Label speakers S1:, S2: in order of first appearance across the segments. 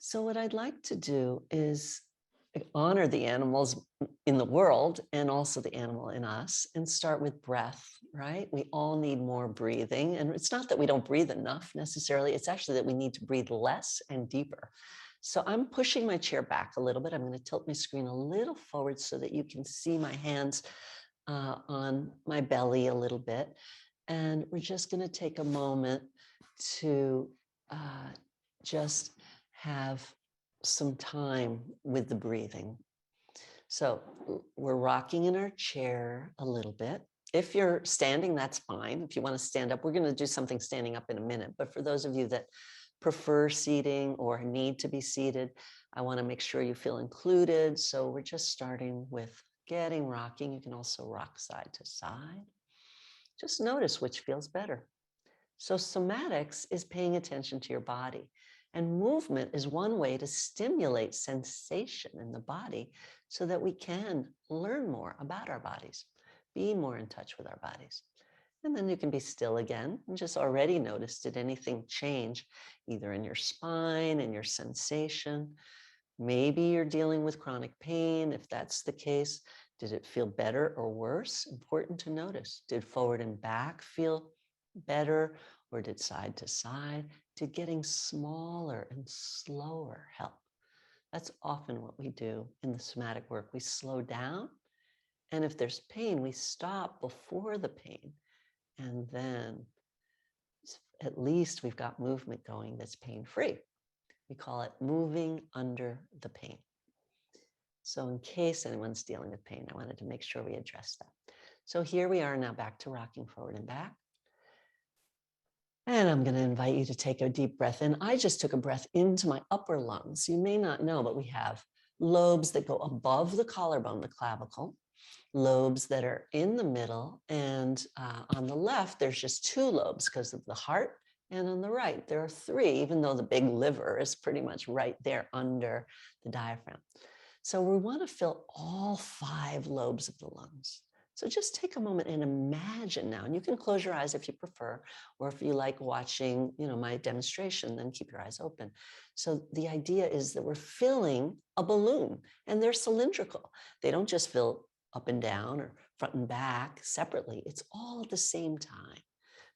S1: So what I'd like to do is honor the animals in the world and also the animal in us and start with breath, right? We all need more breathing. And it's not that we don't breathe enough necessarily. It's actually that we need to breathe less and deeper. So I'm pushing my chair back a little bit. I'm going to tilt my screen a little forward so that you can see my hands on my belly a little bit. And we're just going to take a moment to just have some time with the breathing. So we're rocking in our chair a little bit. If you're standing, that's fine. If you want to stand up, we're going to do something standing up in a minute. But for those of you that prefer seating or need to be seated, I want to make sure you feel included. So we're just starting with getting rocking. You can also rock side to side. Just notice which feels better. So somatics is paying attention to your body. And movement is one way to stimulate sensation in the body so that we can learn more about our bodies, be more in touch with our bodies. And then you can be still again and just already notice, did anything change either in your spine, in your sensation? Maybe you're dealing with chronic pain. If that's the case, did it feel better or worse? Important to notice. Did forward and back feel better, or did side to side? Did getting smaller and slower help? That's often what we do in the somatic work. We slow down, and if there's pain, we stop before the pain, and then at least we've got movement going that's pain-free. We call it moving under the pain. So in case anyone's dealing with pain, I wanted to make sure we address that. So here we are now back to rocking forward and back. And I'm going to invite you to take a deep breath in. I just took a breath into my upper lungs. You may not know, but we have lobes that go above the collarbone, the clavicle, lobes that are in the middle. And on the left, there's just 2 lobes because of the heart. And on the right, there are 3, even though the big liver is pretty much right there under the diaphragm. So we want to fill all 5 lobes of the lungs. So just take a moment and imagine now, and you can close your eyes if you prefer, or if you like watching, my demonstration, then keep your eyes open. So the idea is that we're filling a balloon, and they're cylindrical. They don't just fill up and down or front and back separately. It's all at the same time.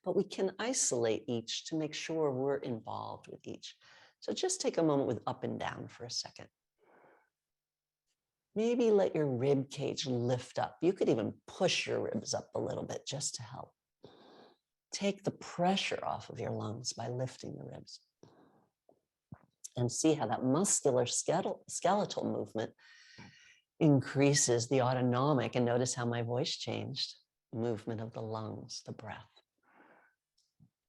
S1: But we can isolate each to make sure we're involved with each. So just take a moment with up and down for a second. Maybe let your rib cage lift up. You could even push your ribs up a little bit just to help. Take the pressure off of your lungs by lifting the ribs. And see how that muscular skeletal movement increases the autonomic. And notice how my voice changed. Movement of the lungs, the breath.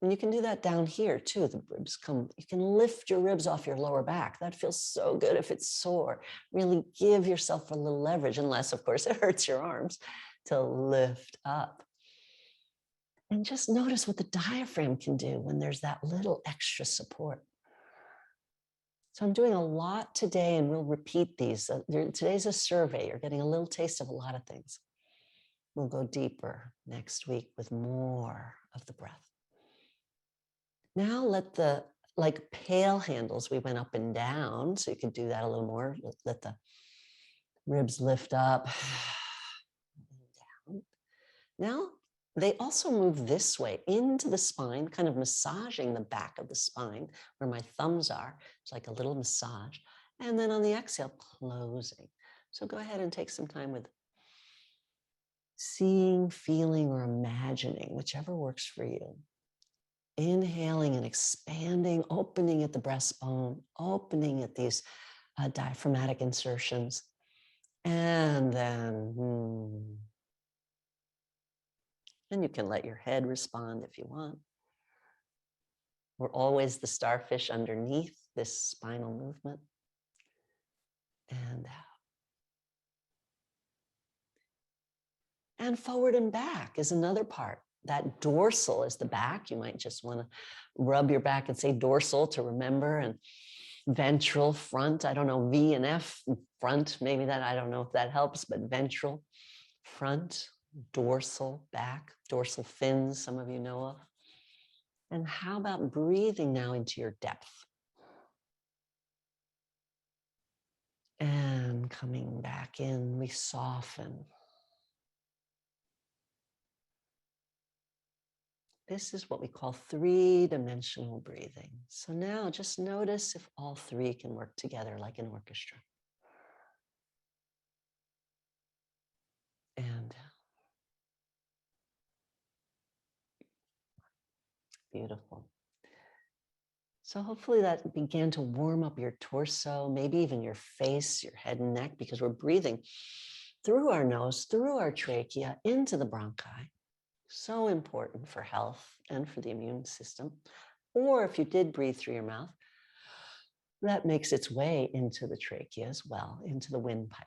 S1: And you can do that down here too. The ribs come, you can lift your ribs off your lower back. That feels so good if it's sore. Really give yourself a little leverage, unless of course it hurts your arms, to lift up. And just notice what the diaphragm can do when there's that little extra support. So I'm doing a lot today, and we'll repeat these. Today's a survey. You're getting a little taste of a lot of things. We'll go deeper next week with more of the breath. Now let the, like pail handles, we went up and down, so you could do that a little more. Let the ribs lift up, down. Now they also move this way into the spine, kind of massaging the back of the spine where my thumbs are. It's like a little massage. And then on the exhale, closing. So go ahead and take some time with seeing, feeling, or imagining, whichever works for you. Inhaling and expanding, opening at the breastbone, opening at these diaphragmatic insertions. And then, and you can let your head respond if you want. We're always the starfish underneath this spinal movement. And out. And forward and back is another part. That dorsal is the back. You might just want to rub your back and say dorsal to remember, and ventral, front. I don't know, V and F, front, maybe that, I don't know if that helps, but ventral, front, dorsal, back, dorsal fins, some of you know of. And how about breathing now into your depth? coming back in, we soften. This is what we call three-dimensional breathing. So now just notice if all three can work together like an orchestra. And beautiful. So hopefully that began to warm up your torso, maybe even your face, your head and neck, because we're breathing through our nose, through our trachea, into the bronchi. So important for health and for the immune system. Or if you did breathe through your mouth, that makes its way into the trachea as well, into the windpipe.